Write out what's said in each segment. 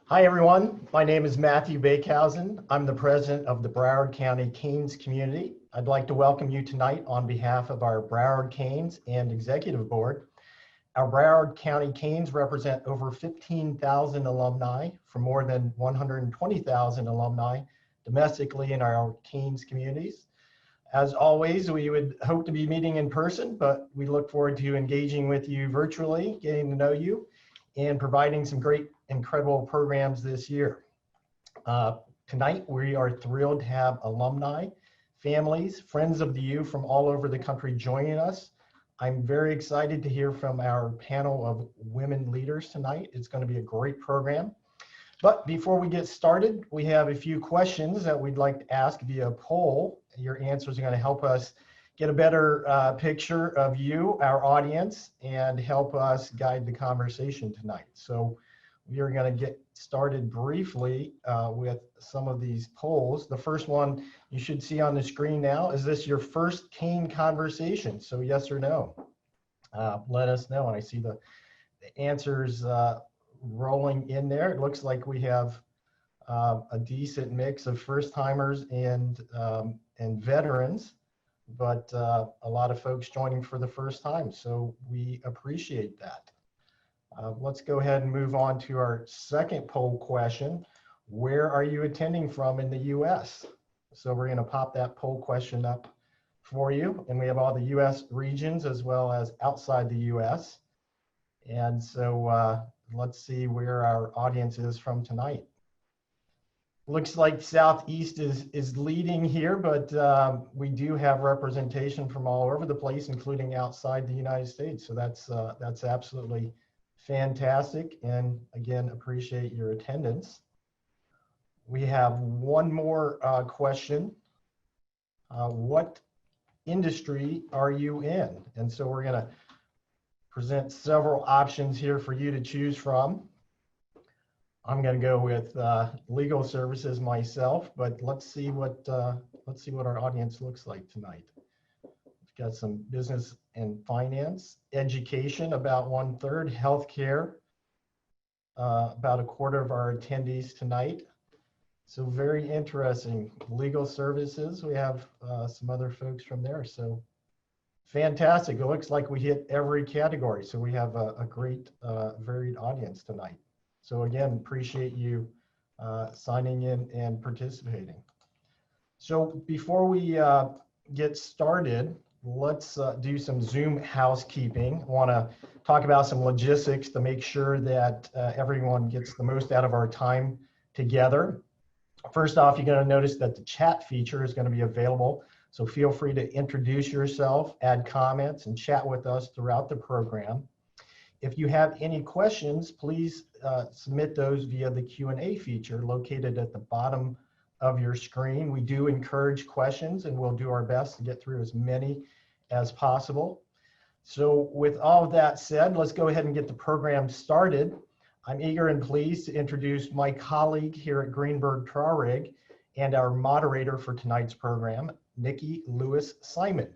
Hi, everyone. My name is Matthew Bakehausen. I'm the president of the Broward County Canes community. I'd like to welcome you tonight on behalf of our Broward Canes and Executive Board. Our Broward County Canes represent over 15,000 alumni from more than 120,000 alumni domestically in our Canes communities. As always, we would hope to be meeting in person, but we look forward to engaging with you virtually, getting to know you, and providing some great, incredible programs this year. Tonight, we are thrilled to have alumni, families, friends of the U from all over the country joining us. I'm very excited to hear from our panel of women leaders tonight. It's going to be a great program. But before we get started, we have a few questions that we'd like to ask via poll. Your answers are going to help us get a better picture of you, our audience, and help us guide the conversation tonight. So we are going to get started briefly with some of these polls. The first one you should see on the screen now. Is this your first cane conversation? So yes or no? Let us know. And I see the answers rolling in there. It looks like we have a decent mix of first timers and veterans, but a lot of folks joining for the first time. So we appreciate that. Let's go ahead and move on to our second poll question. Where are you attending from in the US? So we're going to pop that poll question up for you. And we have all the US regions as well as outside the US. And so let's see where our audience is from tonight. Looks like Southeast is leading here, but we do have representation from all over the place, including outside the United States. So that's absolutely fantastic. And again, appreciate your attendance. We have one more question. What industry are you in? And so we're going to present several options here for you to choose from. I'm going to go with legal services myself, but let's see what our audience looks like tonight. We've got some business and finance, education, about 1/3, healthcare, about 1/4 of our attendees tonight. So very interesting. Legal services, we have some other folks from there. So fantastic. It looks like we hit every category. So we have a great, varied audience tonight. So again, appreciate you signing in and participating. So before we get started, let's do some Zoom housekeeping. I want to talk about some logistics to make sure that everyone gets the most out of our time together. First off, you're going to notice that the chat feature is going to be available. So feel free to introduce yourself, add comments, and chat with us throughout the program. If you have any questions, please submit those via the Q&A feature located at the bottom of your screen. We do encourage questions, and we'll do our best to get through as many as possible. So with all of that said, let's go ahead and get the program started. I'm eager and pleased to introduce my colleague here at Greenberg Traurig and our moderator for tonight's program, Nikki Lewis Simon.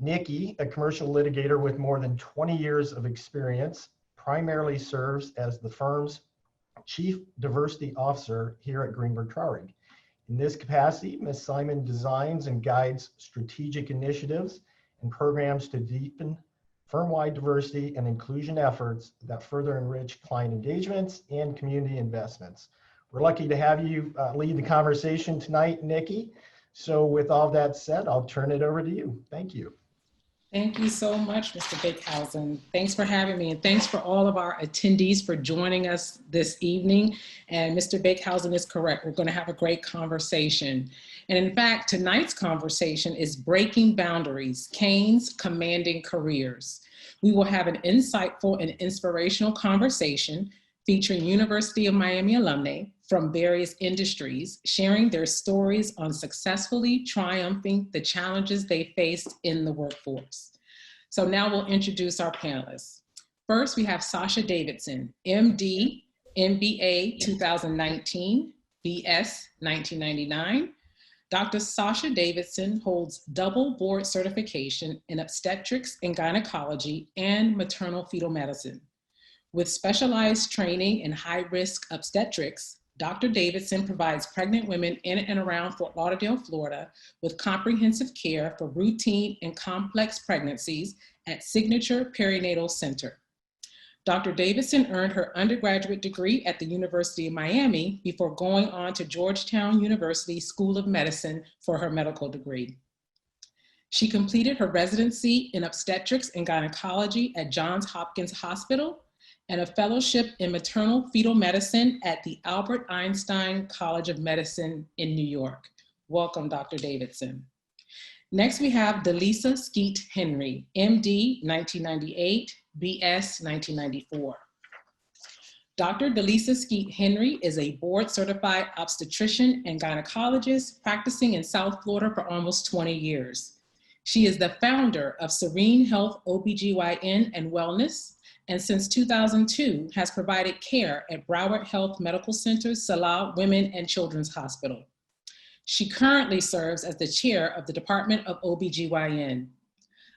Nikki, a commercial litigator with more than 20 years of experience, primarily serves as the firm's Chief Diversity Officer here at Greenberg Traurig. In this capacity, Ms. Simon designs and guides strategic initiatives and programs to deepen firm-wide diversity and inclusion efforts that further enrich client engagements and community investments. We're lucky to have you lead the conversation tonight, Nikki. So with all that said, I'll turn it over to you. Thank you. Thank you so much, Mr. Bakehausen. Thanks for having me, and thanks for all of our attendees for joining us this evening. And Mr. Bakehausen is correct. We're going to have a great conversation. And in fact, tonight's conversation is Breaking Boundaries, Canes Commanding Careers. We will have an insightful and inspirational conversation featuring University of Miami alumni from various industries, sharing their stories on successfully triumphing the challenges they faced in the workforce. So now we'll introduce our panelists. First, we have Sasha Davidson, MD, MBA 2019, BS 1999. Dr. Sasha Davidson holds double board certification in obstetrics and gynecology and maternal fetal medicine. With specialized training in high-risk obstetrics, Dr. Davidson provides pregnant women in and around Fort Lauderdale, Florida, with comprehensive care for routine and complex pregnancies at Signature Perinatal Center. Dr. Davidson earned her undergraduate degree at the University of Miami before going on to Georgetown University School of Medicine for her medical degree. She completed her residency in obstetrics and gynecology at Johns Hopkins Hospital and a fellowship in maternal fetal medicine at the Albert Einstein College of Medicine in New York. Welcome, Dr. Davidson. Next, we have Delisa Skeet Henry, MD, 1998, BS, 1994. Dr. Delisa Skeet Henry is a board-certified obstetrician and gynecologist practicing in South Florida for almost 20 years. She is the founder of Serene Health OBGYN and Wellness, and since 2002 has provided care at Broward Health Medical Center, Salah Women and Children's Hospital. She currently serves as the chair of the Department of OBGYN.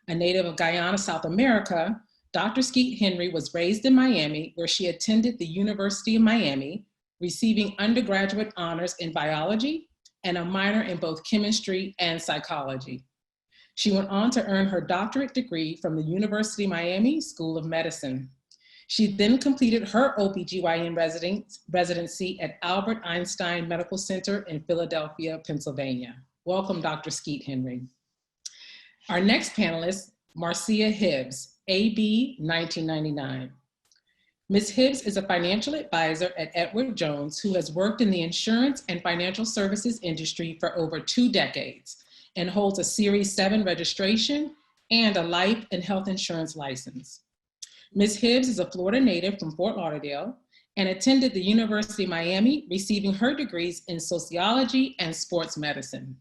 A native of Guyana, South America, Dr. Skeet Henry was raised in Miami, where she attended the University of Miami, receiving undergraduate honors in biology and a minor in both chemistry and psychology. She went on to earn her doctorate degree from the University of Miami School of Medicine. She then completed her OBGYN residency at Albert Einstein Medical Center in Philadelphia, Pennsylvania. Welcome, Dr. Skeet Henry. Our next panelist, Marcia Hibbs, AB 1999. Ms. Hibbs is a financial advisor at Edward Jones who has worked in the insurance and financial services industry for over 2 decades and holds a Series 7 registration and a life and health insurance license. Ms. Hibbs is a Florida native from Fort Lauderdale and attended the University of Miami, receiving her degrees in sociology and sports medicine.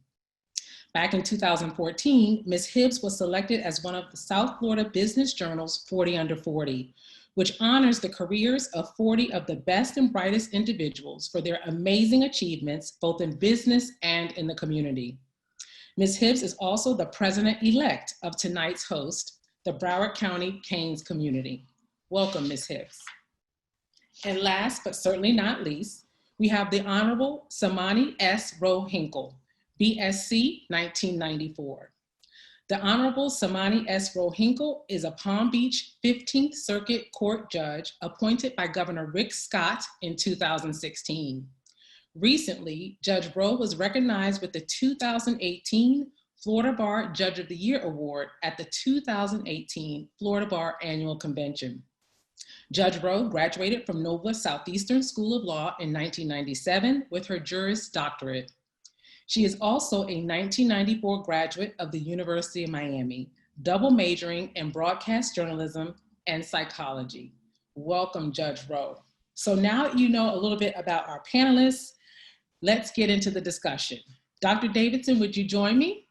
Back in 2014, Ms. Hibbs was selected as one of the South Florida Business Journal's 40 Under 40, which honors the careers of 40 of the best and brightest individuals for their amazing achievements, both in business and in the community. Ms. Hibbs is also the president-elect of tonight's host, the Broward County Canes community. Welcome, Ms. Hibbs. And last, but certainly not least, we have the Honorable Samani S. Rowe Hinkle, BSc 1994. The Honorable Samani S. Rowe Hinkle is a Palm Beach 15th Circuit Court judge appointed by Governor Rick Scott in 2016. Recently, Judge Rowe was recognized with the 2018 Florida Bar Judge of the Year Award at the 2018 Florida Bar Annual Convention. Judge Rowe graduated from Nova Southeastern School of Law in 1997 with her Juris Doctorate. She is also a 1994 graduate of the University of Miami, double majoring in broadcast journalism and psychology. Welcome, Judge Rowe. So now you know a little bit about our panelists. Let's get into the discussion. Dr. Davidson, would you join me?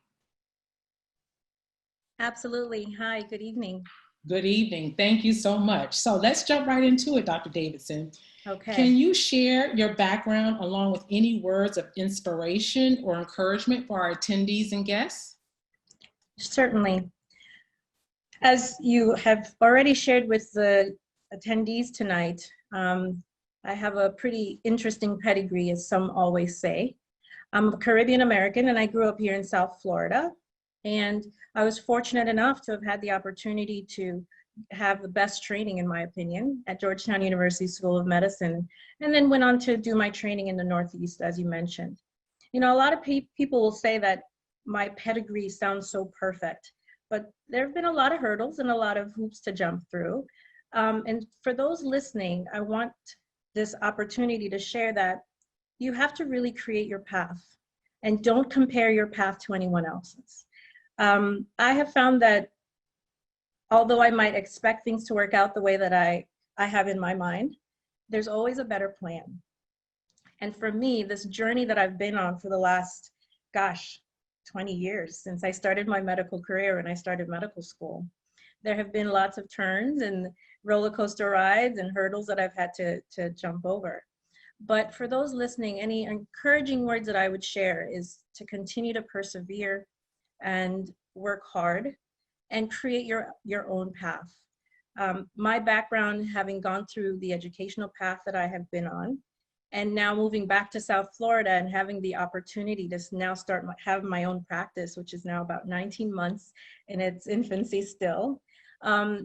Absolutely. Hi, good evening. Good evening. Thank you so much. So let's jump right into it, Dr. Davidson. Okay. Can you share your background along with any words of inspiration or encouragement for our attendees and guests? Certainly. As you have already shared with the attendees tonight, I have a pretty interesting pedigree, as some always say. I'm Caribbean American and I grew up here in South Florida. And I was fortunate enough to have had the opportunity to have the best training, in my opinion, at Georgetown University School of Medicine, and then went on to do my training in the Northeast, as you mentioned. You know, a lot of people will say that my pedigree sounds so perfect, but there have been a lot of hurdles and a lot of hoops to jump through. And for those listening, I want this opportunity to share that you have to really create your path and don't compare your path to anyone else's. I have found that although I might expect things to work out the way that I have in my mind, there's always a better plan. And for me, this journey that I've been on for the last, 20 years since I started my medical career and I started medical school, there have been lots of turns and roller coaster rides and hurdles that I've had to jump over. But for those listening, any encouraging words that I would share is to continue to persevere and work hard and create your own path. My background, having gone through the educational path that I have been on, and now moving back to South Florida and having the opportunity to now have my own practice, which is now about 19 months in its infancy still.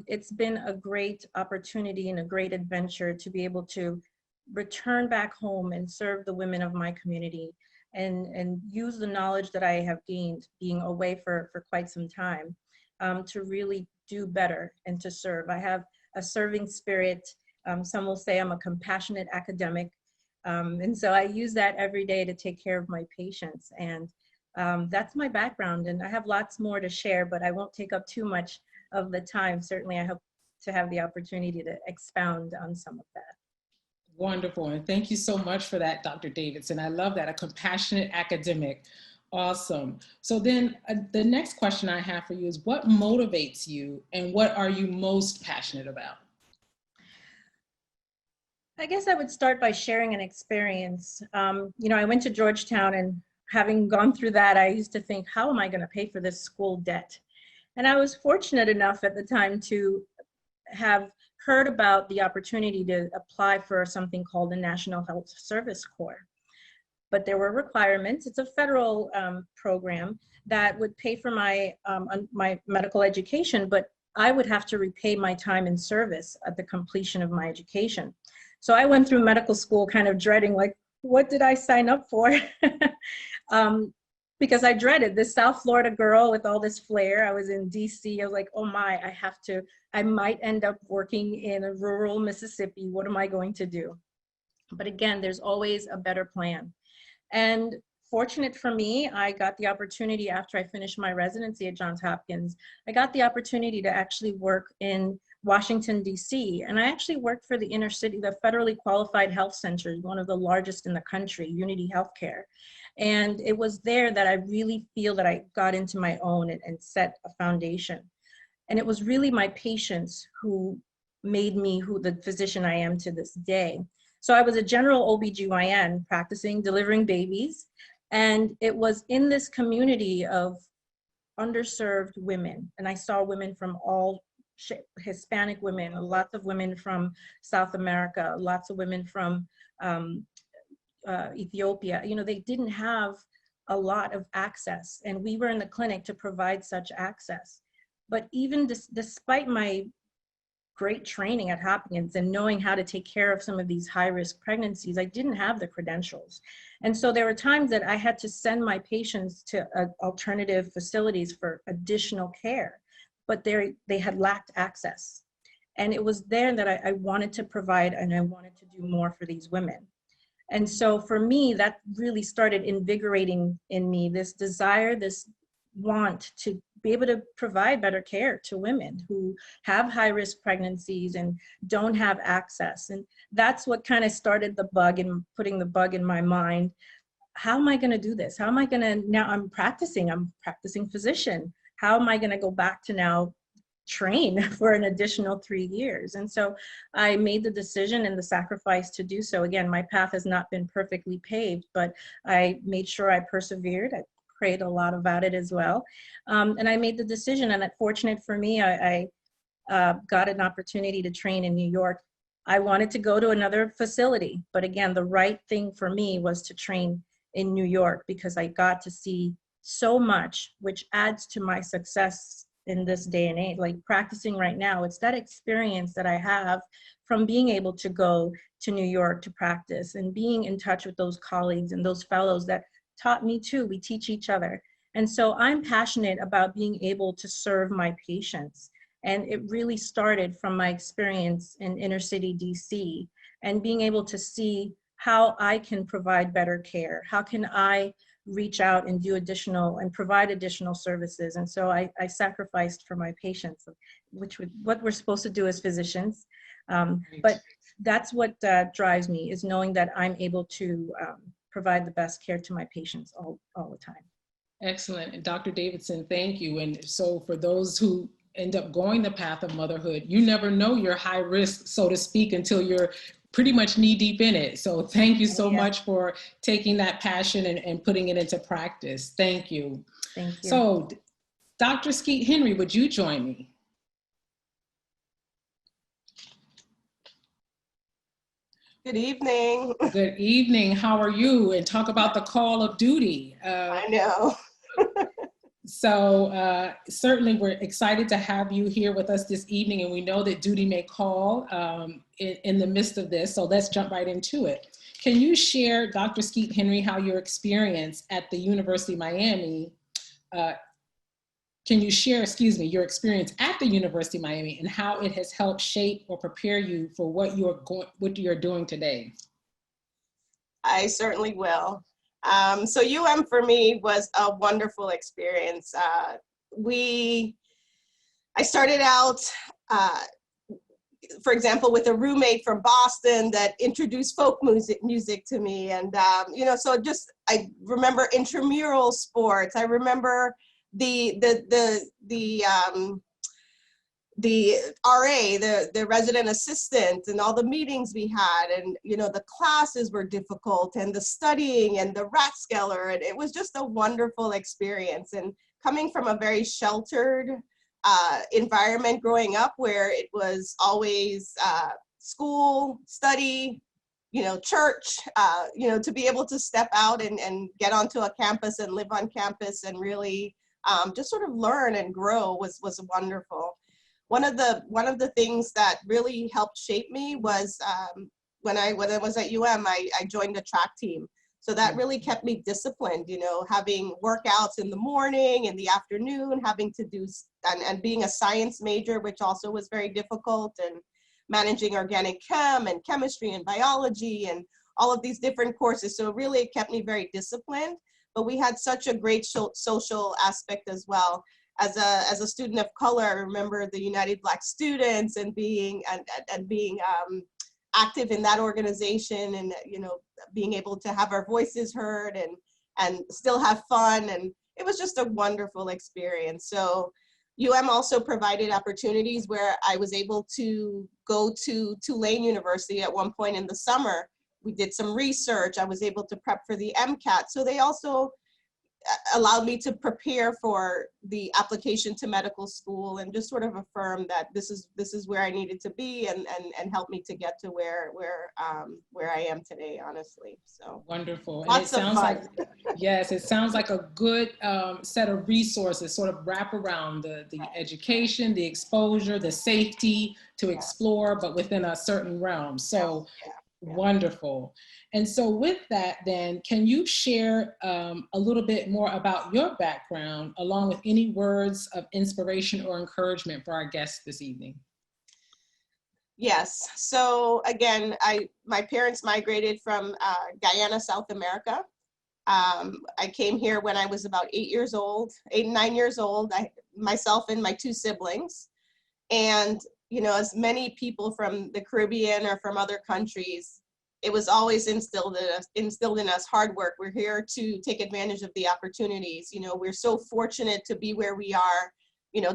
It's been a great opportunity and a great adventure to be able to return back home and serve the women of my community and use the knowledge that I have gained being away for quite some time to really do better and to serve. I have a serving spirit. Some will say I'm a compassionate academic. And so I use that every day to take care of my patients. And that's my background. And I have lots more to share, but I won't take up too much of the time. Certainly, I hope to have the opportunity to expound on some of that. Wonderful. And thank you so much for that, Dr. Davidson. I love that, a compassionate academic. Awesome. So then the next question I have for you is, what motivates you and what are you most passionate about? I guess I would start by sharing an experience. You know, I went to Georgetown, and having gone through that, I used to think, how am I going to pay for this school debt? And I was fortunate enough at the time to have heard about the opportunity to apply for something called the National Health Service Corps. But there were requirements. It's a federal program that would pay for my medical education, but I would have to repay my time in service at the completion of my education. So I went through medical school kind of dreading, like, what did I sign up for? Because I dreaded this South Florida girl with all this flair. I was in DC. I was like, oh my, I might end up working in a rural Mississippi. What am I going to do? But again, there's always a better plan. And fortunate for me, I got the opportunity after I finished my residency at Johns Hopkins, I got the opportunity to actually work in Washington, DC. And I actually worked for the inner city, the federally qualified health centers, one of the largest in the country, Unity Healthcare. And it was there that I really feel that I got into my own and set a foundation. And it was really my patients who made me who the physician I am to this day. So I was a general OBGYN practicing, delivering babies. And it was in this community of underserved women. And I saw women from all Hispanic women, lots of women from South America, lots of women from Ethiopia. You know, they didn't have a lot of access, and we were in the clinic to provide such access. But even despite my great training at Hopkins and knowing how to take care of some of these high-risk pregnancies, I didn't have the credentials. And so there were times that I had to send my patients to alternative facilities for additional care, but they had lacked access. And it was there that I wanted to provide, and I wanted to do more for these women. And so for me, that really started invigorating in me this desire, this want to be able to provide better care to women who have high-risk pregnancies and don't have access. And that's what kind of started the bug and putting the bug in my mind. How am I going to do this? How am I going to, now I'm practicing physician. How am I going to go back to now train for an additional 3 years? And so I made the decision and the sacrifice to do so. Again, my path has not been perfectly paved, but I made sure I persevered. I prayed a lot about it as well. And I made the decision, and fortunate for me, I got an opportunity to train in New York. I wanted to go to another facility, but again, the right thing for me was to train in New York because I got to see so much, which adds to my success in this day and age. Like practicing right now, it's that experience that I have from being able to go to New York to practice and being in touch with those colleagues and those fellows that taught me too. We teach each other. And so I'm passionate about being able to serve my patients. And it really started from my experience in inner city DC and being able to see how I can provide better care. How can I reach out and do additional and provide additional services? And so I sacrificed for my patients, what we're supposed to do as physicians. But that's what drives me, is knowing that I'm able to provide the best care to my patients all the time. Excellent. And Dr. Davidson, thank you. And so for those who end up going the path of motherhood, you never know you're high risk, so to speak, until you're pretty much knee deep in it. So thank you so much for taking that passion and putting it into practice. Thank you. Thank you. So Dr. Skeet Henry, would you join me? Good evening. Good evening. How are you? And talk about the call of duty. I know. Certainly we're excited to have you here with us this evening, and we know that duty may call in the midst of this, so let's jump right into it. Can you share, Dr. Skeet Henry, how your experience at the University of Miami, can you share, your experience at the University of Miami and how it has helped shape or prepare you for what you're doing today? I certainly will. So UM for me was a wonderful experience. I started out, for example, with a roommate from Boston that introduced folk music to me. And, I remember intramural sports. I remember the RA, the resident assistant, and all the meetings we had, and the classes were difficult, and the studying and the Rathskeller, and it was just a wonderful experience. And coming from a very sheltered environment growing up, where it was always school, study, church, to be able to step out and get onto a campus and live on campus and really just sort of learn and grow was wonderful. One of the things that really helped shape me was when I was at UM, I joined the track team. So that really kept me disciplined, having workouts in the morning, in the afternoon, having to do, and being a science major, which also was very difficult, and managing organic chem and chemistry and biology and all of these different courses. So really it kept me very disciplined, but we had such a great social aspect as well. As a student of color, I remember the United Black Students and being active in that organization, and being able to have our voices heard and still have fun, and it was just a wonderful experience. So UM also provided opportunities where I was able to go to Tulane University at one point in the summer. We did some research. I was able to prep for the MCAT. So they also allowed me to prepare for the application to medical school, and just sort of affirm that this is where I needed to be, and help me to get to where I am today, honestly. So wonderful. Lots of fun. Yes, it sounds like a good set of resources, sort of wrap around the education, the exposure, the safety to explore, but within a certain realm. So wonderful. And so with that, then, can you share a little bit more about your background, along with any words of inspiration or encouragement for our guests this evening? Yes. So again, my parents migrated from Guyana, South America. I came here when I was about 8 and 9 years old, myself and my two siblings. And, as many people from the Caribbean or from other countries, it was always instilled in us hard work. We're here to take advantage of the opportunities. We're so fortunate to be where we are.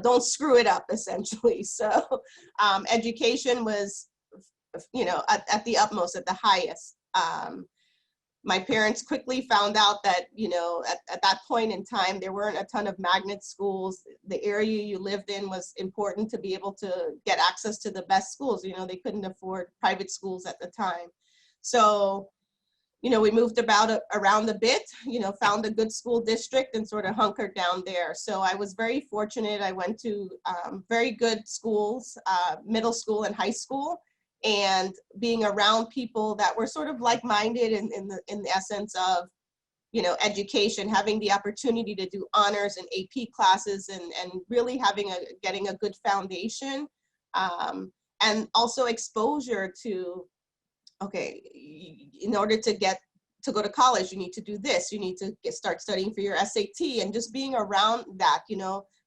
Don't screw it up, essentially. So education was, at the utmost, at the highest. My parents quickly found out that, at that point in time, there weren't a ton of magnet schools. The area you lived in was important to be able to get access to the best schools. They couldn't afford private schools at the time. So, we moved around a bit, found a good school district and sort of hunkered down there. So I was very fortunate. I went to very good schools, middle school and high school, and being around people that were sort of like-minded in the essence of, education, having the opportunity to do honors and AP classes, and really getting a good foundation, and also exposure to, okay, in order to go to college, you need to do this, you need to start studying for your SAT, and just being around that,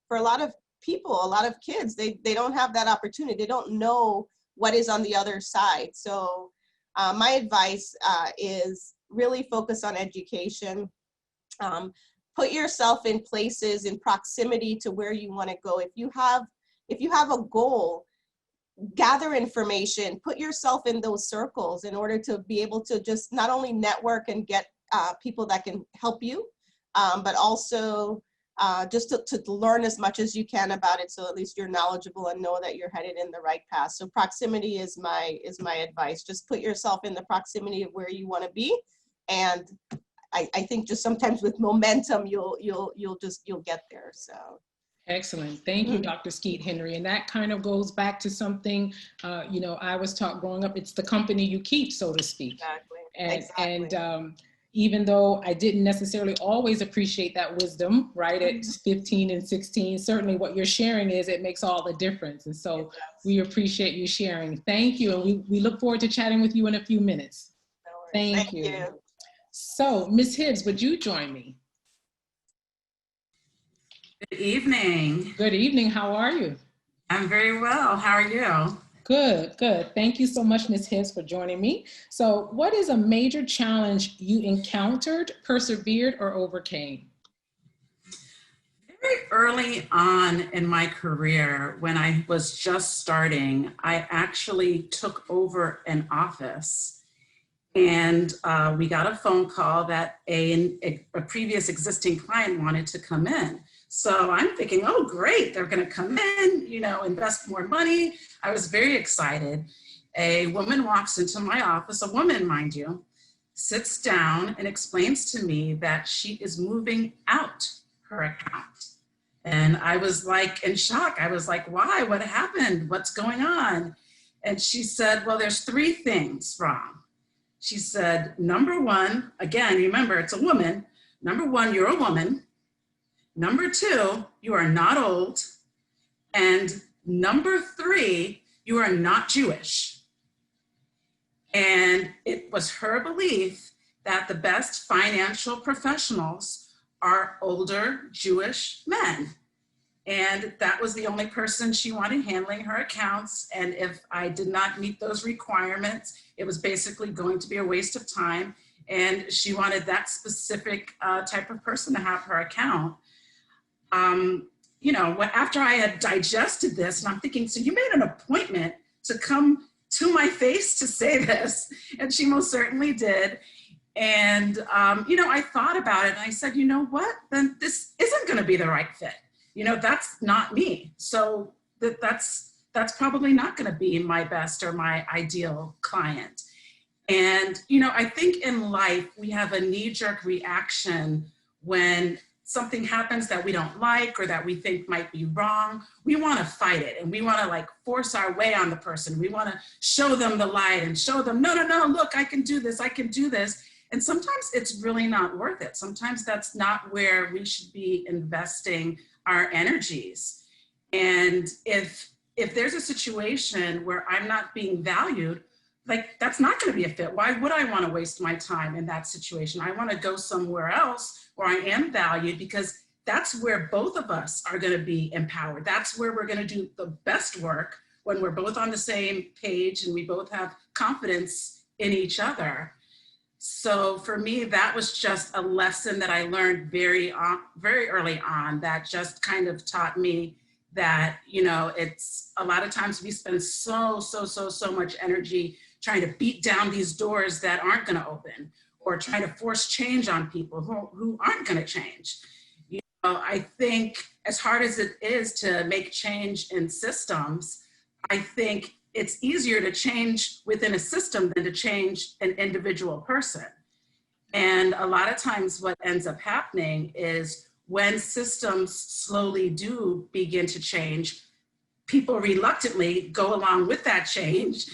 for a lot of people, a lot of kids, they don't have that opportunity. They don't know what is on the other side. So my advice is really focus on education. Put yourself in places in proximity to where you want to go. If you have a goal, gather information, put yourself in those circles in order to be able to just not only network and get people that can help you, but also just to learn as much as you can about it, so at least you're knowledgeable and know that you're headed in the right path. So proximity is my advice. Just put yourself in the proximity of where you want to be, and I think just sometimes with momentum you'll get there. So excellent. Thank you, Dr. Skeet Henry. And that kind of goes back to something, you know, I was taught growing up, it's the company you keep, so to speak. Exactly. And even though I didn't necessarily always appreciate that wisdom, right, at 15 and 16, certainly what you're sharing it makes all the difference. And so we appreciate you sharing. Thank you. And we look forward to chatting with you in a few minutes. No worries. Thank you. So, Ms. Hibbs, would you join me? Good evening. Good evening. How are you? I'm very well. How are you? Good, good. Thank you so much, Ms. Hibbs, for joining me. So what is a major challenge you encountered, persevered, or overcame? Very early on in my career, when I was just starting, I actually took over an office, and we got a phone call that a previous existing client wanted to come in. So I'm thinking, oh, great, they're going to come in, you know, invest more money. I was very excited. A woman walks into my office, a woman, mind you, sits down and explains to me that she is moving out her account. And I was like in shock. I was like, why? What happened? What's going on? And she said, well, there's 3 things wrong. She said, number 1, again, remember, it's a woman. Number 1, you're a woman. Number 2, you are not old. And number 3, you are not Jewish. And it was her belief that the best financial professionals are older Jewish men. And that was the only person she wanted handling her accounts. And if I did not meet those requirements, it was basically going to be a waste of time. And she wanted that specific type of person to have her account. You know, after I had digested this, and I'm thinking, so you made an appointment to come to my face to say this? And she most certainly did. And, you know, I thought about it and I said, you know what, then this isn't going to be the right fit. You know, that's not me. So that's probably not going to be my best or my ideal client. And, you know, I think in life, we have a knee-jerk reaction when something happens that we don't like or that we think might be wrong. We want to fight it and we want to like force our way on the person. We want to show them the light and show them, no, look, I can do this, I can do this. And sometimes it's really not worth it. Sometimes that's not where we should be investing our energies. And if there's a situation where I'm not being valued, like that's not going to be a fit. Why would I want to waste my time in that situation? I want to go somewhere else where I am valued, because that's where both of us are going to be empowered. That's where we're going to do the best work, when we're both on the same page and we both have confidence in each other. So for me, that was just a lesson that I learned very early on, that just kind of taught me that, you know, it's a lot of times we spend so much energy trying to beat down these doors that aren't going to open, or trying to force change on people who aren't going to change. You know, I think as hard as it is to make change in systems, I think it's easier to change within a system than to change an individual person. And a lot of times what ends up happening is when systems slowly do begin to change, people reluctantly go along with that change,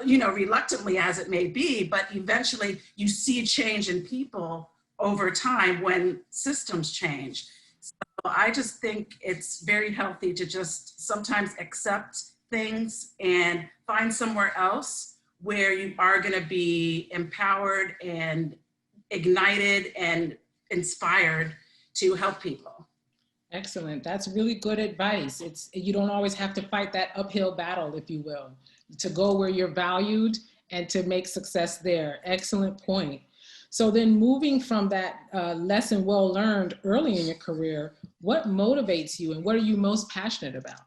you know, reluctantly as it may be, but eventually you see change in people over time when systems change. So I just think it's very healthy to just sometimes accept things and find somewhere else where you are going to be empowered and ignited and inspired to help people. Excellent. That's really good advice. You don't always have to fight that uphill battle, if you will, to go where you're valued and to make success there. Excellent point. So then moving from that lesson well learned early in your career, what motivates you and what are you most passionate about?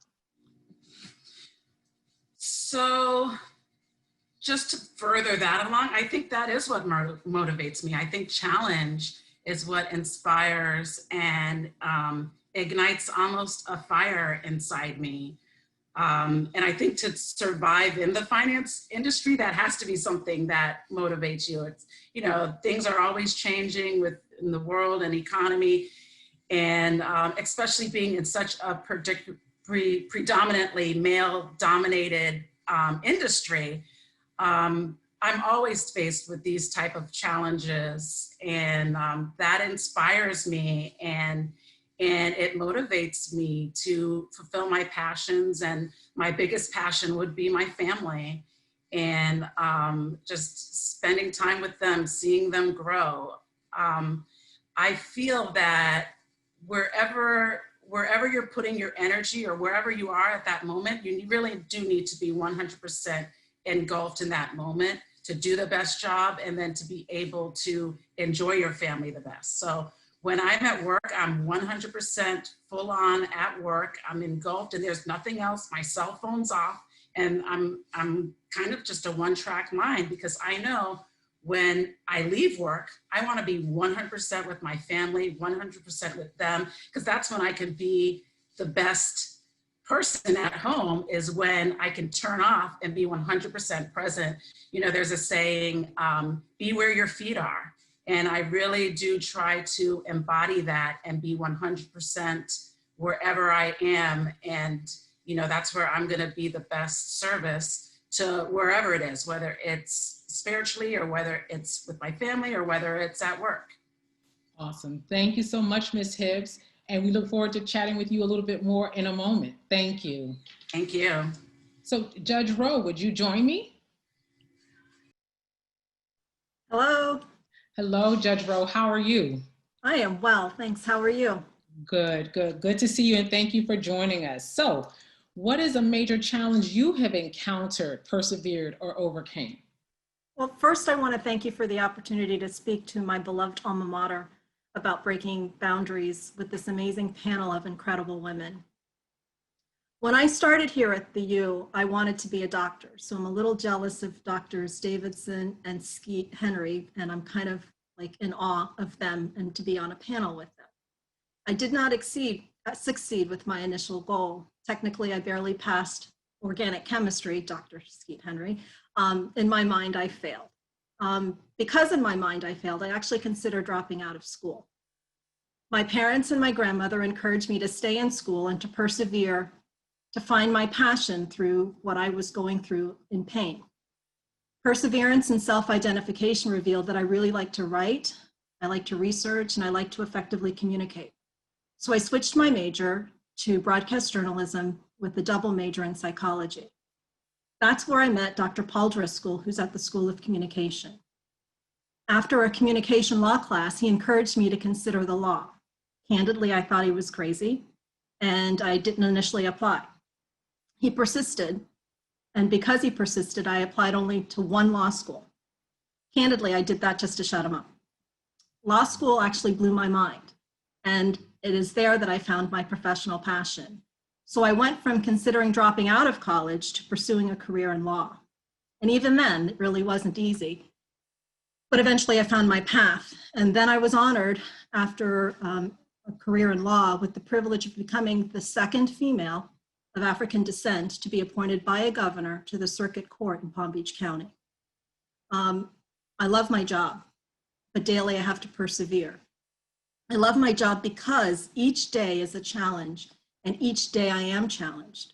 So just to further that along, I think that is what motivates me. I think challenge is what inspires and ignites almost a fire inside me. And I think to survive in the finance industry, that has to be something that motivates you. It's, you know, things are always changing in the world and economy, and especially being in such a predominantly male-dominated industry. I'm always faced with these type of challenges, and that inspires me, and it motivates me to fulfill my passions. And my biggest passion would be my family, and just spending time with them, seeing them grow. I feel that wherever you're putting your energy, or wherever you are at that moment, you really do need to be 100% engulfed in that moment to do the best job, and then to be able to enjoy your family the best. So when I'm at work, I'm 100% full on at work. I'm engulfed, and there's nothing else. My cell phone's off, and I'm kind of just a one-track mind, because I know when I leave work, I want to be 100% with my family, 100% with them, because that's when I can be the best person at home, is when I can turn off and be 100% present. You know, there's a saying, be where your feet are. And I really do try to embody that and be 100% wherever I am. And, you know, that's where I'm going to be the best service to wherever it is, whether it's spiritually, or whether it's with my family, or whether it's at work. Awesome. Thank you so much, Ms. Hibbs. And we look forward to chatting with you a little bit more in a moment. Thank you. Thank you. So Judge Rowe, would you join me? Hello. Hello, Judge Rowe. How are you? I am well, thanks. How are you? Good, good. Good to see you, and thank you for joining us. So, what is a major challenge you have encountered, persevered, or overcame? Well, first I want to thank you for the opportunity to speak to my beloved alma mater about breaking boundaries with this amazing panel of incredible women. When I started here at the U, I wanted to be a doctor. So I'm a little jealous of Doctors Davidson and Skeet Henry, and I'm kind of like in awe of them and to be on a panel with them. I did not succeed with my initial goal. Technically, I barely passed organic chemistry, Dr. Skeet Henry. In my mind, I failed. Because in my mind I failed, I actually considered dropping out of school. My parents and my grandmother encouraged me to stay in school and to persevere, to find my passion through what I was going through in pain. Perseverance and self-identification revealed that I really like to write, I like to research, and I like to effectively communicate. So I switched my major to broadcast journalism with a double major in psychology. That's where I met Dr. Paul Driscoll, who's at the School of Communication. After a communication law class, he encouraged me to consider the law. Candidly, I thought he was crazy, and I didn't initially apply. He persisted, and because he persisted, I applied only to one law school. Candidly, I did that just to shut him up. Law school actually blew my mind, and it is there that I found my professional passion. So I went from considering dropping out of college to pursuing a career in law. And even then, it really wasn't easy. But eventually I found my path. And then I was honored after a career in law with the privilege of becoming the second female of African descent to be appointed by a governor to the circuit court in Palm Beach County. I love my job, but daily I have to persevere. I love my job because each day is a challenge, and each day I am challenged.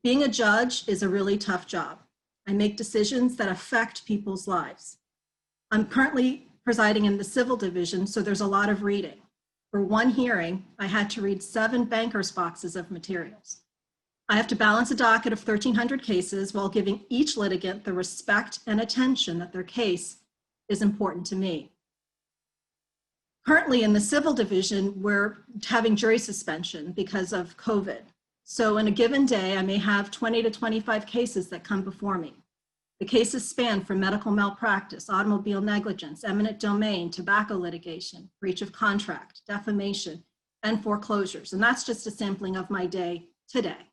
Being a judge is a really tough job. I make decisions that affect people's lives. I'm currently presiding in the civil division, so there's a lot of reading. For one hearing, I had to read 7 banker's boxes of materials. I have to balance a docket of 1,300 cases while giving each litigant the respect and attention that their case is important to me. Currently in the civil division, we're having jury suspension because of COVID. So in a given day, I may have 20 to 25 cases that come before me. The cases span from medical malpractice, automobile negligence, eminent domain, tobacco litigation, breach of contract, defamation, and foreclosures. And that's just a sampling of my day today.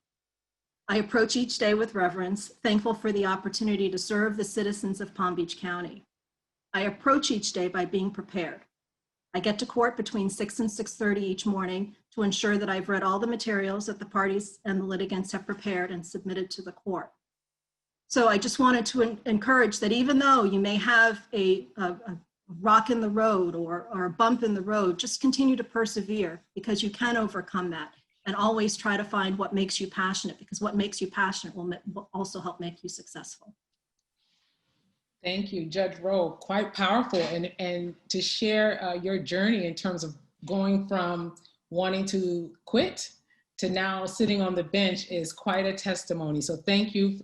I approach each day with reverence, thankful for the opportunity to serve the citizens of Palm Beach County. I approach each day by being prepared. I get to court between 6 and 6:30 each morning to ensure that I've read all the materials that the parties and the litigants have prepared and submitted to the court. So I just wanted to encourage that even though you may have a rock in the road or a bump in the road, just continue to persevere, because you can overcome that. And always try to find what makes you passionate, because what makes you passionate will also help make you successful. Thank you, Judge Rowe. Quite powerful, and to share your journey in terms of going from wanting to quit to now sitting on the bench is quite a testimony. So thank you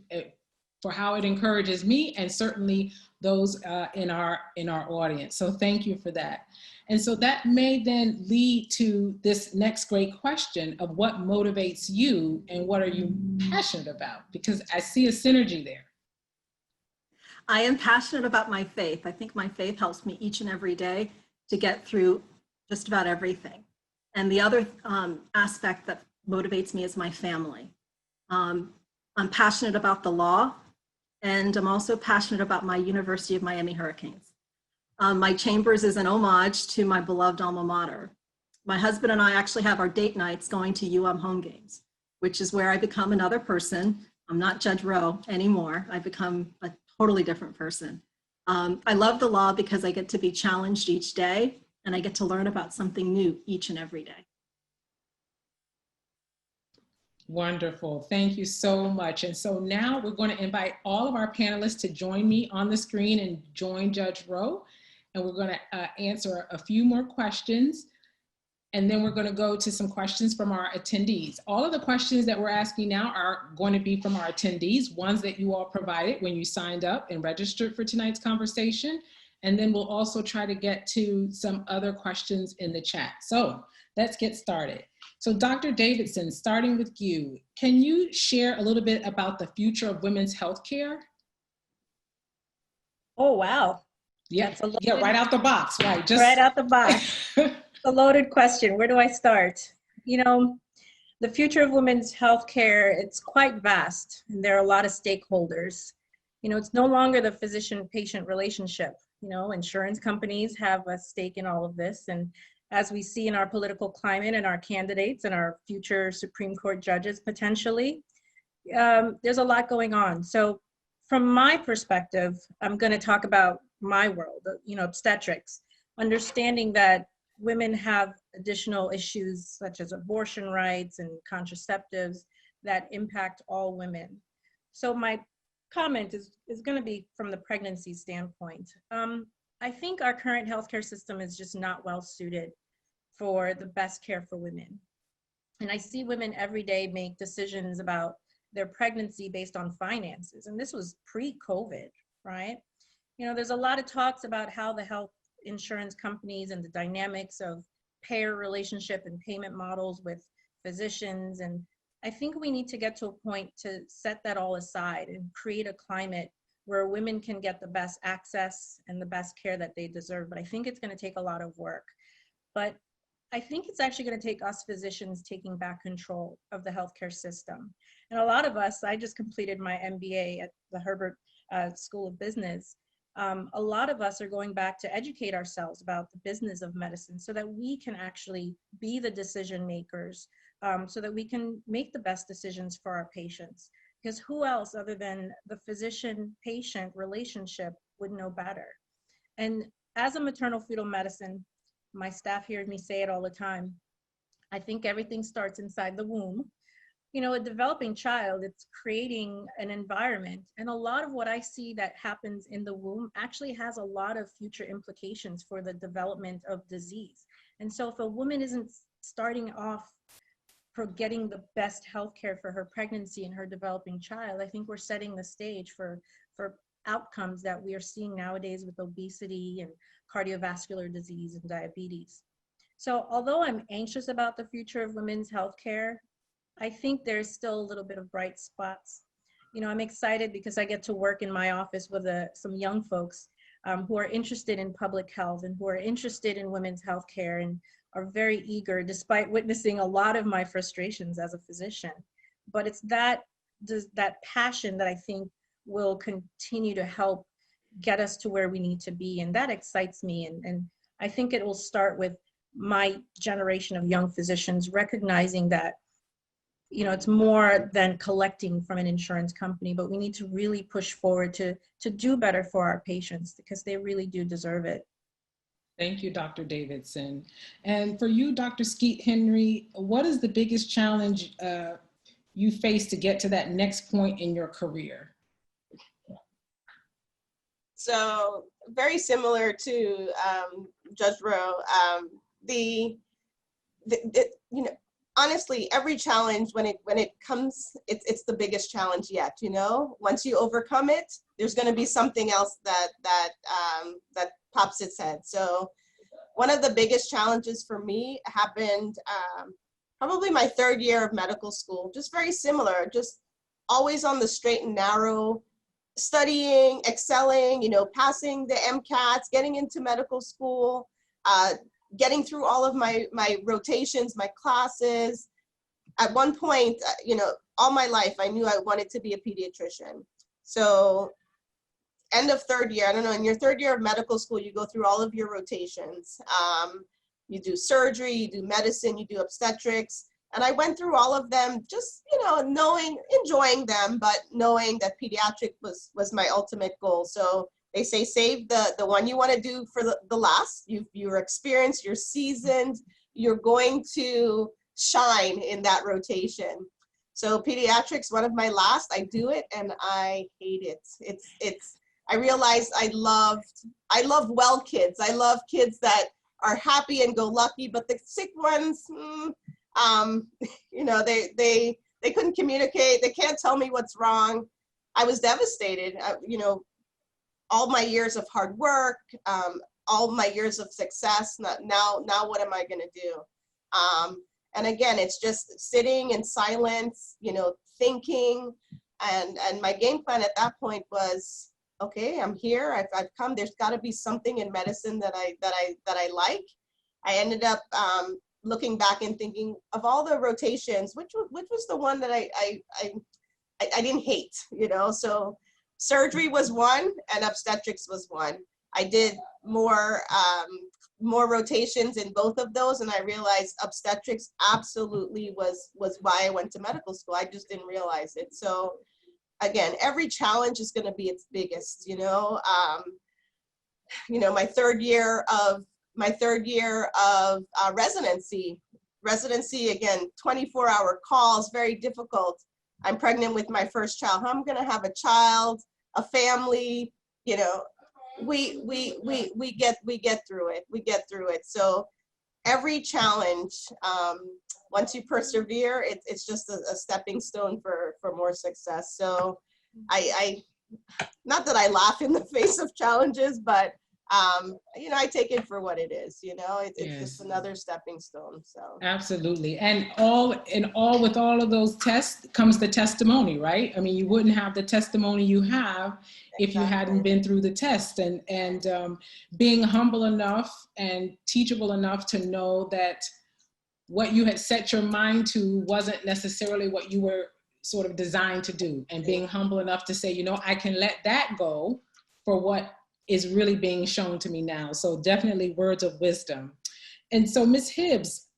for how it encourages me and certainly those in our audience. So thank you for that. And so that may then lead to this next great question of what motivates you and what are you passionate about? Because I see a synergy there. I am passionate about my faith. I think my faith helps me each and every day to get through just about everything. And the other aspect that motivates me is my family. I'm passionate about the law, and I'm also passionate about my University of Miami Hurricanes. My chambers is an homage to my beloved alma mater. My husband and I actually have our date nights going to home games, which is where I become another person. I'm not Judge Rowe anymore. I become a totally different person. I love the law because I get to be challenged each day, and I get to learn about something new each and every day. Wonderful. Thank you so much. And so now we're going to invite all of our panelists to join me on the screen and join Judge Rowe. And we're going to answer a few more questions. And then we're going to go to some questions from our attendees. All of the questions that we're asking now are going to be from our attendees, ones that you all provided when you signed up and registered for tonight's conversation. And then we'll also try to get to some other questions in the chat. So let's get started. So Dr. Davidson, starting with you, can you share a little bit about the future of women's healthcare? Oh, wow. Yeah, yeah, right out the box, right? Just right out the box. A loaded question. Where do I start? You know, the future of women's healthcare, it's quite vast, and there are a lot of stakeholders. You know, it's no longer the physician-patient relationship. You know, insurance companies have a stake in all of this, and as we see in our political climate and our candidates and our future Supreme Court judges potentially, there's a lot going on. So from my perspective, I'm going to talk about my world, you know, obstetrics, understanding that women have additional issues such as abortion rights and contraceptives that impact all women. So my comment is going to be from the pregnancy standpoint. I think our current healthcare system is just not well suited for the best care for women. And I see women every day make decisions about their pregnancy based on finances. And this was pre-COVID, right? You know, there's a lot of talks about how the health insurance companies and the dynamics of payer relationship and payment models with physicians. And I think we need to get to a point to set that all aside and create a climate where women can get the best access and the best care that they deserve. But I think it's going to take a lot of work. But I think it's actually going to take us physicians taking back control of the healthcare system. And a lot of us, I just completed my MBA at the Herbert School of Business. A lot of us are going back to educate ourselves about the business of medicine so that we can actually be the decision makers, so that we can make the best decisions for our patients. Because who else other than the physician-patient relationship would know better? And as a maternal fetal medicine, my staff hears me say it all the time, I think everything starts inside the womb. You know, a developing child, it's creating an environment. And a lot of what I see that happens in the womb actually has a lot of future implications for the development of disease. And so if a woman isn't starting off for getting the best healthcare for her pregnancy and her developing child, I think we're setting the stage for outcomes that we are seeing nowadays with obesity and cardiovascular disease and diabetes. So although I'm anxious about the future of women's healthcare, I think there's still a little bit of bright spots. You know, I'm excited because I get to work in my office with some young folks who are interested in public health and who are interested in women's healthcare and are very eager, despite witnessing a lot of my frustrations as a physician. But it's that passion that I think will continue to help get us to where we need to be. And that excites me. And I think it will start with my generation of young physicians recognizing that, you know, it's more than collecting from an insurance company, but we need to really push forward to do better for our patients because they really do deserve it. Thank you, Dr. Davidson. And for you, Dr. Skeet Henry, what is the biggest challenge you face to get to that next point in your career? So very similar to Judge Rowe, you know, honestly, every challenge when it comes, it's the biggest challenge yet. You know, once you overcome it, there's going to be something else that pops its head. So one of the biggest challenges for me happened probably my third year of medical school. Just very similar, just always on the straight and narrow, studying, excelling, you know, passing the MCATs, getting into medical school, getting through all of my rotations, my classes. At one point, you know, all my life, I knew I wanted to be a pediatrician. So end of third year, I don't know, in your third year of medical school, you go through all of your rotations. You do surgery, you do medicine, you do obstetrics. And I went through all of them just, you know, enjoying them, but knowing that pediatric was my ultimate goal. So they say, save the one you want to do for the last. You're experienced, you're seasoned, you're going to shine in that rotation. So pediatrics, one of my last, I do it and I hate it. I realized I love well kids. I love kids that are happy and go lucky, but the sick ones, you know, they couldn't communicate. They can't tell me what's wrong. I was devastated. You know, all my years of hard work, all my years of success. Now what am I gonna do? And again, it's just sitting in silence, you know, thinking, and my game plan at that point was, okay, I'm here. I've come. There's got to be something in medicine that I like. I ended up looking back and thinking of all the rotations, which was the one that I didn't hate, you know. So surgery was one, and obstetrics was one. I did more rotations in both of those, and I realized obstetrics absolutely was why I went to medical school. I just didn't realize it. So again, every challenge is going to be its biggest, you know. You know, my third year of residency again, 24-hour calls, very difficult. I'm pregnant with my first child. How I'm going to have a child, a family, you know. We get through it. We get through it. So every challenge, once you persevere, it's just a stepping stone for more success. So I not that I laugh in the face of challenges, but you know, I take it for what it is. You know, it's Yes. just another stepping stone. So Absolutely. And with all of those tests comes the testimony, right? I mean, you wouldn't have the testimony you have if you hadn't been through the test, and being humble enough and teachable enough to know that what you had set your mind to wasn't necessarily what you were sort of designed to do, and being humble enough to say, you know, I can let that go for what is really being shown to me now. So definitely words of wisdom. And so Ms. Hibbs,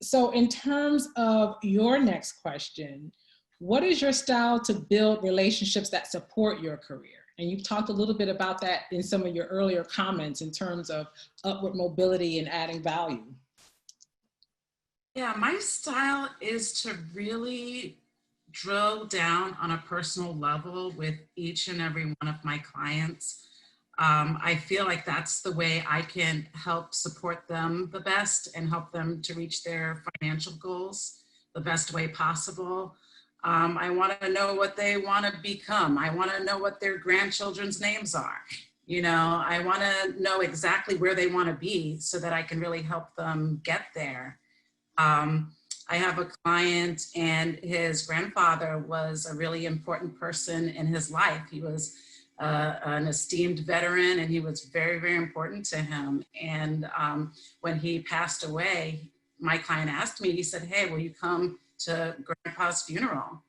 so in terms of your next question, what is your style to build relationships that support your career? And you've talked a little bit about that in some of your earlier comments in terms of upward mobility and adding value. Yeah, my style is to really drill down on a personal level with each and every one of my clients. I feel like that's the way I can help support them the best and help them to reach their financial goals the best way possible. I want to know what they want to become. I want to know what their grandchildren's names are. You know, I want to know exactly where they want to be so that I can really help them get there. I have a client, and his grandfather was a really important person in his life. He was an esteemed veteran, and he was very, very important to him. And when he passed away, my client asked me, he said, "Hey, will you come to Grandpa's funeral?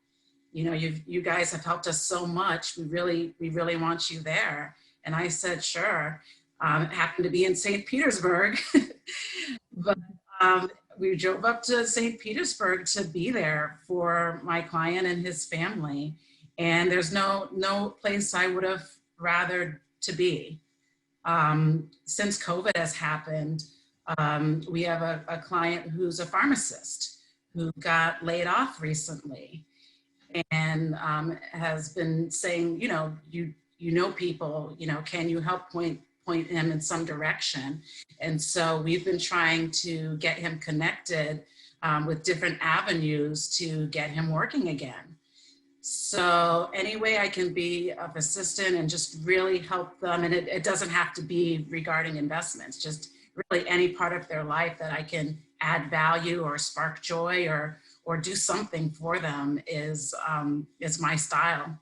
You know, you guys have helped us so much. We really want you there." And I said, "Sure." It happened to be in St. Petersburg, but we drove up to St. Petersburg to be there for my client and his family. And there's no place I would have rather to be. Since COVID has happened, we have a client who's a pharmacist who got laid off recently and has been saying, you know people, can you help point him in some direction? And so we've been trying to get him connected with different avenues to get him working again. So any way I can be of assistance and just really help them, and it doesn't have to be regarding investments, just really any part of their life that I can add value or spark joy or do something for them is my style.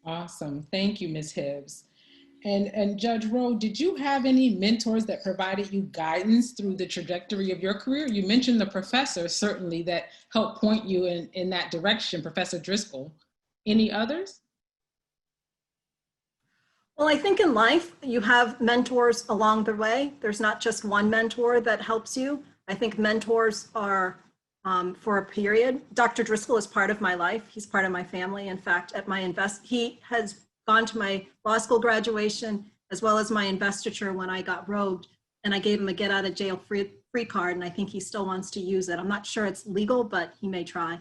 Awesome. Thank you, Ms. Hibbs. And Judge Rowe, did you have any mentors that provided you guidance through the trajectory of your career? You mentioned the professor, certainly, that helped point you in that direction, Professor Driscoll. Any others? Well, I think in life, you have mentors along the way. There's not just one mentor that helps you. I think mentors are for a period. Dr. Driscoll is part of my life. He's part of my family. In fact, at my he has gone to my law school graduation as well as my investiture when I got rogued, and I gave him a get out of jail free card, and I think he still wants to use it. I'm not sure it's legal, but he may try.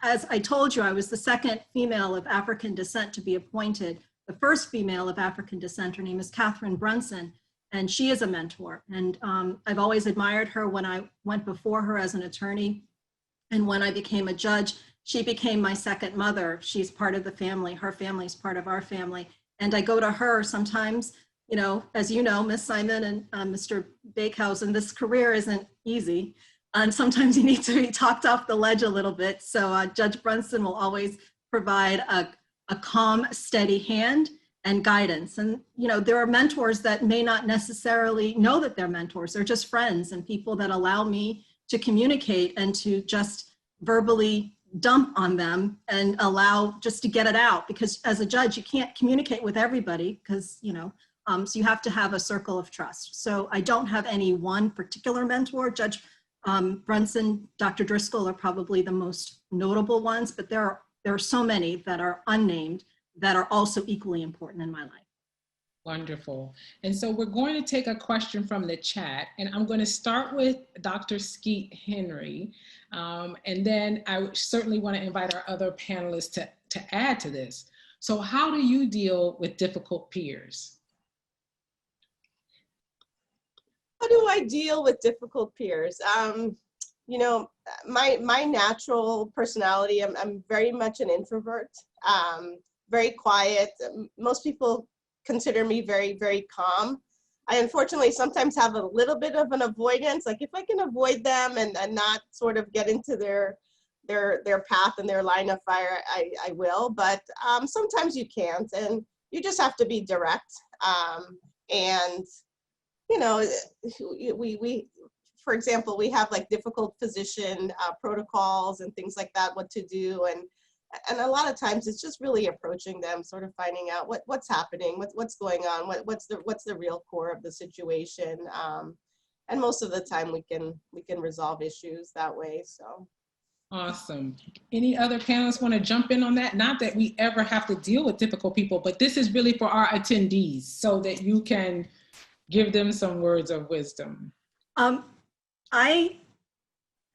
As I told you, I was the second female of African descent to be appointed. The first female of African descent, her name is Catherine Brunson, and she is a mentor. And I've always admired her when I went before her as an attorney. And when I became a judge, she became my second mother. She's part of the family. Her family is part of our family. And I go to her sometimes, as you know, Ms. Simon and Mr. Bakehausen, this career isn't easy. And sometimes you need to be talked off the ledge a little bit. So Judge Brunson will always provide a calm, steady hand and guidance. And, there are mentors that may not necessarily know that they're mentors. They're just friends and people that allow me to communicate and to just verbally dump on them and allow just to get it out. Because as a judge, you can't communicate with everybody because, so you have to have a circle of trust. So I don't have any one particular mentor. Judge Brunson, Dr. Driscoll are probably the most notable ones, but there are so many that are unnamed that are also equally important in my life. Wonderful. And so we're going to take a question from the chat, and I'm going to start with Dr. Skeet Henry. And then I certainly want to invite our other panelists to add to this. So how do you deal with difficult peers? How do I deal with difficult peers? My natural personality, I'm very much an introvert, very quiet. Most people consider me very, very calm. I unfortunately sometimes have a little bit of an avoidance. Like if I can avoid them and not sort of get into their path and their line of fire, I will. But sometimes you can't, and you just have to be direct. We for example, we have like difficult physician protocols and things like that, what to do, and a lot of times it's just really approaching them, sort of finding out what's happening, what's going on, what's the real core of the situation, and most of the time we can resolve issues that way. So. Awesome. Any other panelists want to jump in on that? Not that we ever have to deal with difficult people, but this is really for our attendees so that you can give them some words of wisdom. I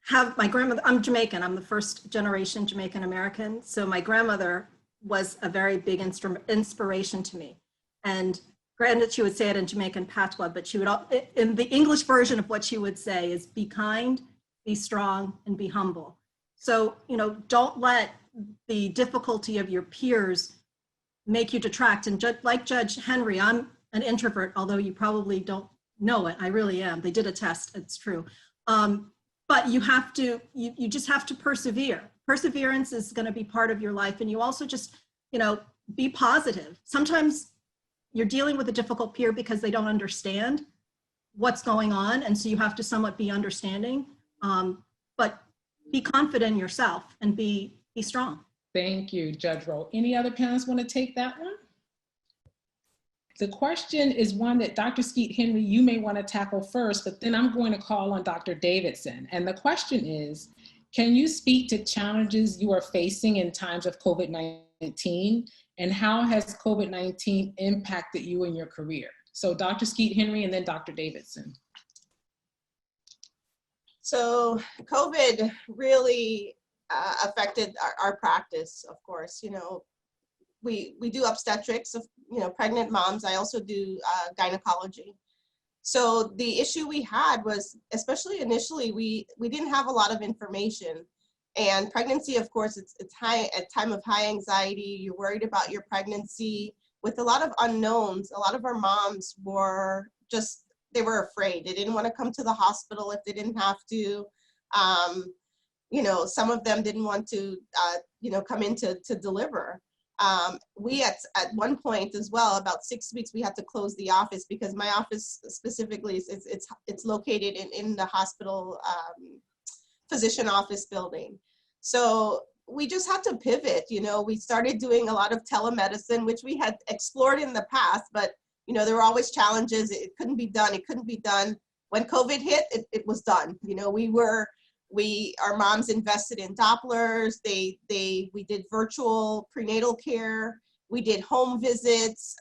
have my grandmother, I'm Jamaican, I'm the first generation Jamaican American. So my grandmother was a very big inspiration to me. And granted, she would say it in Jamaican patois, but she would, in the English version of what she would say is be kind, be strong, and be humble. So, don't let the difficulty of your peers make you detract. And like Judge Henry, I'm an introvert, although you probably don't know it. I really am. They did a test, it's true. But you have to, you just have to persevere. Perseverance is going to be part of your life. And you also just, be positive. Sometimes you're dealing with a difficult peer because they don't understand what's going on. And so you have to somewhat be understanding, but be confident in yourself and be strong. Thank you, Judge Rowe. Any other panelists want to take that one? The question is one that Dr. Skeet Henry, you may want to tackle first, but then I'm going to call on Dr. Davidson. And the question is, can you speak to challenges you are facing in times of COVID-19, and how has COVID-19 impacted you in your career? So Dr. Skeet Henry and then Dr. Davidson. So COVID really affected our practice, of course. You know, we do obstetrics of, you know, pregnant moms. I also do gynecology. So the issue we had was, especially initially, we didn't have a lot of information. And pregnancy, of course, it's high, a time of high anxiety. You're worried about your pregnancy with a lot of unknowns. A lot of our moms were just, they were afraid. They didn't want to come to the hospital if they didn't have to. You know, some of them didn't want to, you know, come in to deliver. We at one point as well, about 6 weeks, we had to close the office because my office specifically it's located in the hospital physician office building. So we just had to pivot. You know, we started doing a lot of telemedicine, which we had explored in the past, but you know, there were always challenges. It couldn't be done. It couldn't be done. When COVID hit, it was done. You know, our moms invested in Dopplers. We did virtual prenatal care. We did home visits.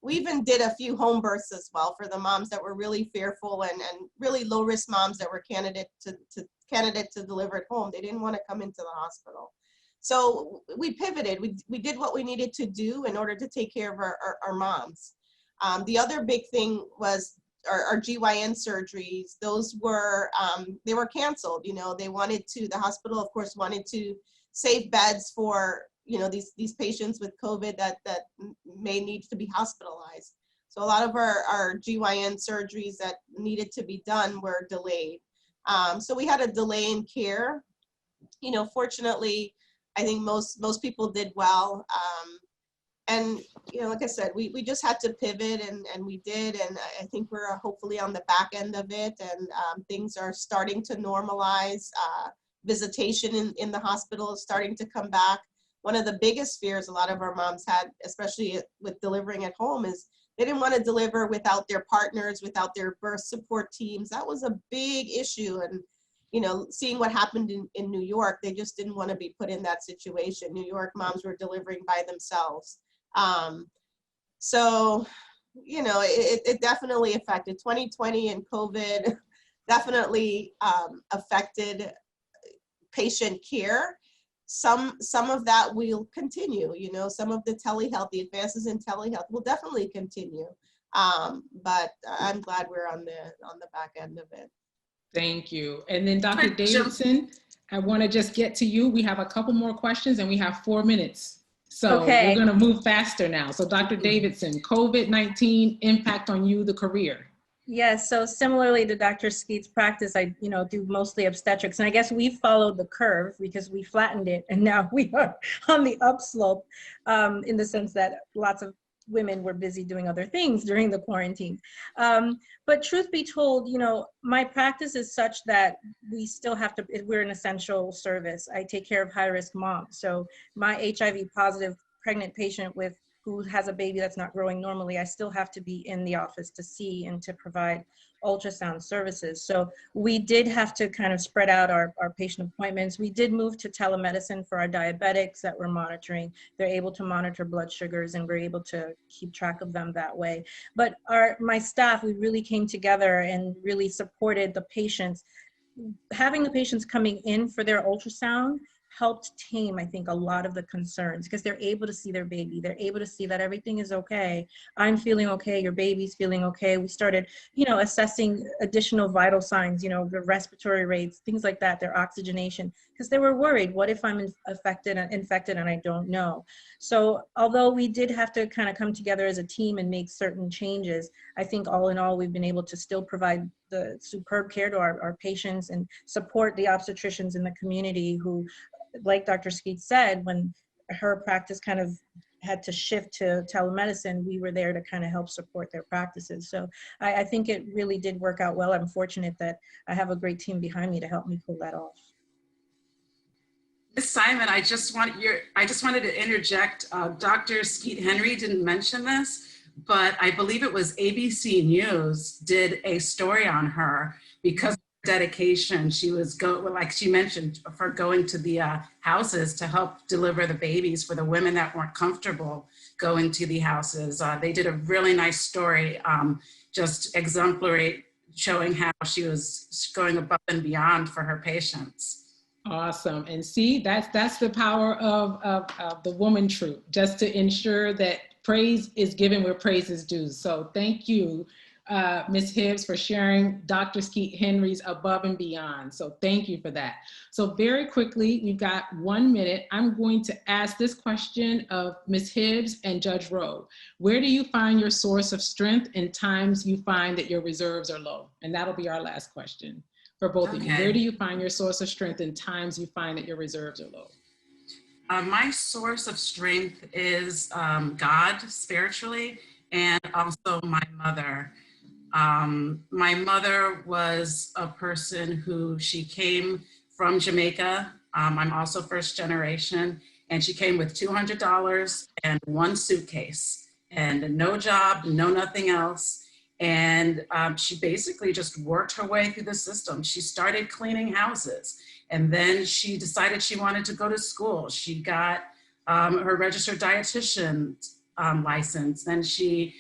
We even did a few home births as well for the moms that were really fearful and really low risk moms that were candidate to deliver at home. They didn't want to come into the hospital. So we pivoted. We did what we needed to do in order to take care of our moms. The other big thing was our GYN surgeries. Those were, they were canceled. You know, the hospital, of course, wanted to save beds for, you know, these patients with COVID that may need to be hospitalized. So a lot of our GYN surgeries that needed to be done were delayed. So we had a delay in care. You know, fortunately, I think most people did well. And, you know, like I said, we just had to pivot and we did. And I think we're hopefully on the back end of it, and things are starting to normalize. Visitation in the hospital is starting to come back. One of the biggest fears a lot of our moms had, especially with delivering at home, is they didn't want to deliver without their partners, without their birth support teams. That was a big issue. And, you know, seeing what happened in New York, they just didn't want to be put in that situation. New York moms were delivering by themselves. So, you know, it definitely affected 2020, and COVID definitely affected patient care. Some of that will continue, you know, some of the telehealth, the advances in telehealth will definitely continue. But I'm glad we're on the back end of it. Thank you. And then Dr. Davidson, I want to just get to you. We have a couple more questions and we have 4 minutes. So Okay. We're going to move faster now. So Dr. Davidson, COVID-19 impact on you, the career. Yes, so similarly to Dr. Skeet's practice, I do mostly obstetrics, and I guess we followed the curve because we flattened it, and now we are on the upslope in the sense that lots of women were busy doing other things during the quarantine. But truth be told, you know, my practice is such that we still have to, we're an essential service. I take care of high-risk moms. So my HIV positive pregnant patient who has a baby that's not growing normally, I still have to be in the office to see and to provide ultrasound services. So we did have to kind of spread out our patient appointments. We did move to telemedicine for our diabetics that we're monitoring. They're able to monitor blood sugars and we're able to keep track of them that way. But my staff, we really came together and really supported the patients. Having the patients coming in for their ultrasound helped tame, I think, a lot of the concerns because they're able to see their baby. They're able to see that everything is okay. I'm feeling okay. Your baby's feeling okay. We started, you know, assessing additional vital signs, you know, the respiratory rates, things like that, their oxygenation, because they were worried. What if I'm infected and I don't know? So although we did have to kind of come together as a team and make certain changes, I think all in all, we've been able to still provide the superb care to our patients and support the obstetricians in the community who, like Dr. Skeet said, when her practice kind of had to shift to telemedicine, we were there to kind of help support their practices. So I think it really did work out well. I'm fortunate that I have a great team behind me to help me pull that off. Ms. Simon, I just wanted to interject. Dr. Skeet Henry didn't mention this, but I believe it was ABC News did a story on her because of her dedication. She was, like she mentioned, for going to the houses to help deliver the babies for the women that weren't comfortable going to the houses. They did a really nice story, just exemplary, showing how she was going above and beyond for her patients. Awesome. And see, that's the power of the woman troop, just to ensure that praise is given where praise is due. So thank you, Ms. Hibbs, for sharing Dr. Skeet Henry's above and beyond. So thank you for that. So very quickly, we've got 1 minute. I'm going to ask this question of Ms. Hibbs and Judge Rowe. Where do you find your source of strength in times you find that your reserves are low? And that'll be our last question for both of you. Where do you find your source of strength in times you find that your reserves are low? My source of strength is God spiritually, and also my mother. My mother was a person who, she came from Jamaica. I'm also first generation, and she came with $200 and one suitcase and no job, no nothing else. And she basically just worked her way through the system. She started cleaning houses, and then she decided she wanted to go to school. She got her registered dietitian license. Then she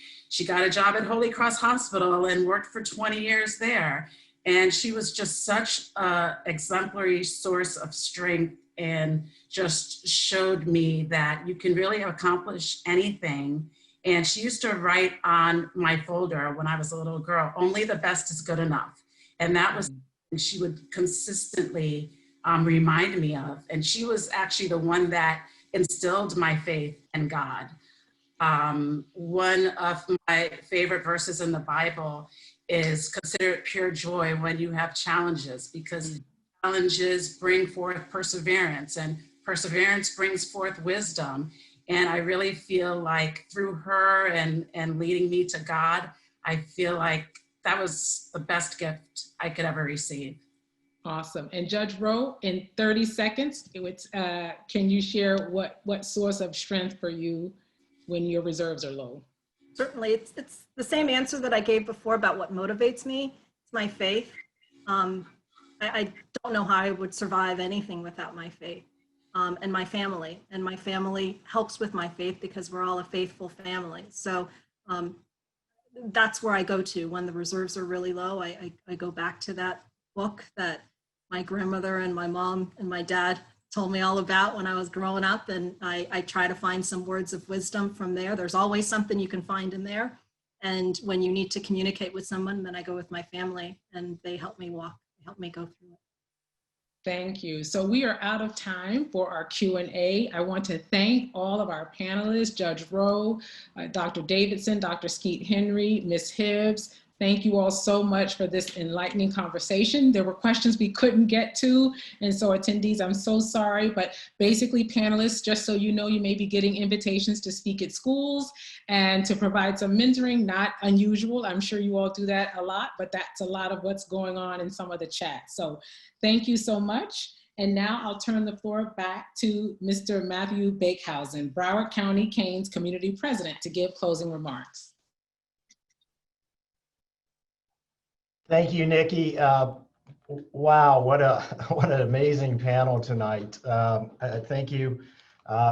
got a job at Holy Cross Hospital and worked for 20 years there. And she was just such an exemplary source of strength, and just showed me that you can really accomplish anything. And she used to write on my folder when I was a little girl, only the best is good enough. And that was, she would consistently remind me of. And she was actually the one that instilled my faith in God. One of my favorite verses in the Bible is, consider it pure joy when you have challenges, because challenges bring forth perseverance, and perseverance brings forth wisdom. And I really feel like through her and leading me to God, I feel like that was the best gift I could ever receive. Awesome. And Judge Rowe, in 30 seconds, can you share what source of strength for you when your reserves are low? Certainly, it's the same answer that I gave before about what motivates me. It's my faith. I don't know how I would survive anything without my faith. And my family. And my family helps with my faith because we're all a faithful family. So that's where I go to when the reserves are really low. I go back to that book that my grandmother and my mom and my dad told me all about when I was growing up. And I try to find some words of wisdom from there. There's always something you can find in there. And when you need to communicate with someone, then I go with my family, and they help me walk, they help me go through it. Thank you. So we are out of time for our Q&A. I want to thank all of our panelists, Judge Rowe, Dr. Davidson, Dr. Skeet Henry, Ms. Hibbs. Thank you all so much for this enlightening conversation. There were questions we couldn't get to, and so attendees, I'm so sorry, but basically panelists, just so you know, you may be getting invitations to speak at schools and to provide some mentoring, not unusual. I'm sure you all do that a lot, but that's a lot of what's going on in some of the chats. So thank you so much. And now I'll turn the floor back to Mr. Matthew Bakehausen, Broward County Canes Community President, to give closing remarks. Thank you, Nikki. Wow, what an amazing panel tonight. Thank you,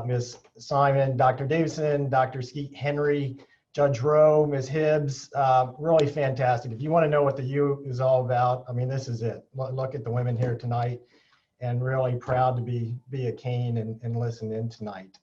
Ms. Simon, Dr. Davidson, Dr. Skeet Henry, Judge Rowe, Ms. Hibbs. Really fantastic. If you want to know what the U is all about, I mean, this is it. Look at the women here tonight, and really proud to be a Cane and listen in tonight.